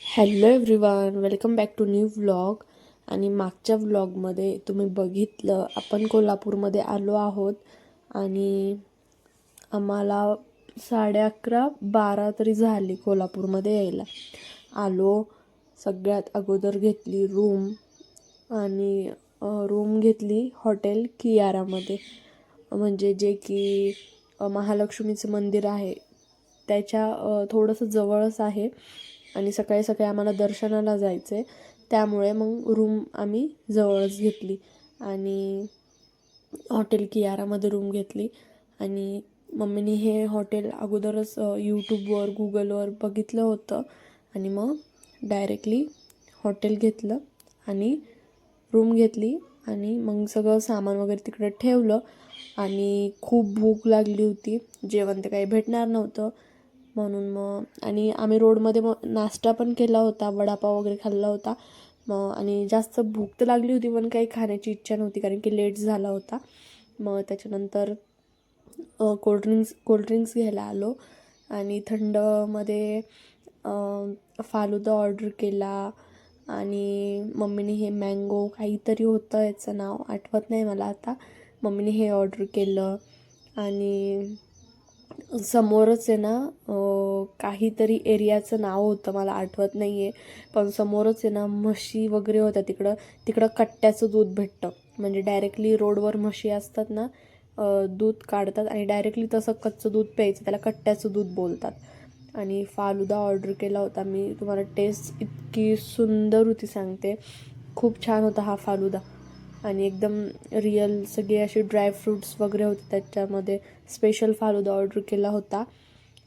Hello everyone, welcome back to new vlog. आणि मागच्या व्लॉगमध्ये तुम्ही बघितलं आपण कोल्हापूरमध्ये आलो आहोत आणि आम्हाला 11:30-12 तरी झाली कोल्हापूरमध्ये यायला. आलो, सगळ्यात अगोदर घेतली रूम आणि रूम घेतली हॉटेल कियारामध्ये, म्हणजे जे की महालक्ष्मीचं मंदिर आहे त्याच्या थोडंसं जवळच आहे आणि सकाळी सकाळी आम्हाला दर्शनाला जायचं आहे, त्यामुळे मग रूम आम्ही जवळच घेतली आणि हॉटेल कियारामध्ये रूम घेतली. आणि मम्मीने हे हॉटेल अगोदरच यूट्यूबवर गुगलवर बघितलं होतं आणि मग डायरेक्टली हॉटेल घेतलं आणि रूम घेतली आणि मग सगळं सामान वगैरे तिकडे ठेवलं. आणि खूप भूक लागली होती, जेवण तर काही भेटणार नव्हतं म्हणून मग, आणि आम्ही रोडमध्ये मग नाश्ता पण केला होता, वडापाव वगैरे खाल्ला होता मग. आणि जास्त भूक तर लागली होती पण काही खाण्याची इच्छा नव्हती कारण की लेट झाला होता. मग त्याच्यानंतर कोल्ड्रिंक्स घ्यायला आलो आणि थंडमध्ये फालुदा ऑर्डर केला. आणि मम्मीने हे मँगो काहीतरी होतं, याचं नाव आठवत नाही मला आता, मम्मीने हे ऑर्डर केलं. आणि समोरच आहे ना काहीतरी एरियाचं नाव होतं, मला आठवत नाही आहे, पण समोरच आहे ना म्हशी वगैरे होत्या. तिकडं कट्ट्याचं दूध भेटतं, म्हणजे डायरेक्टली रोडवर म्हशी असतात ना, दूध काढतात आणि डायरेक्टली तसं कच्चं दूध प्यायचं, त्याला कट्ट्याचं दूध बोलतात. आणि फालुदा ऑर्डर केला होता मी, तुम्हाला टेस्ट इतकी सुंदर होती सांगते, खूप छान होता हा फालुदा. आणि एकदम रिअल सगळे असे ड्रायफ्रूट्स वगैरे होते त्याच्यामध्ये. स्पेशल फालुदा ऑर्डर केला होता.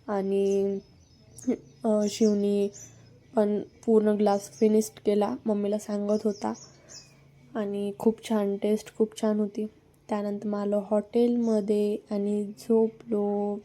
आणि शिवनी पण पूर्ण ग्लास फिनिश्ड केला, मम्मीला सांगत होता. आणि खूप छान टेस्ट, खूप छान होती. त्यानंतर मग आलो हॉटेलमध्ये आणि झोपलो.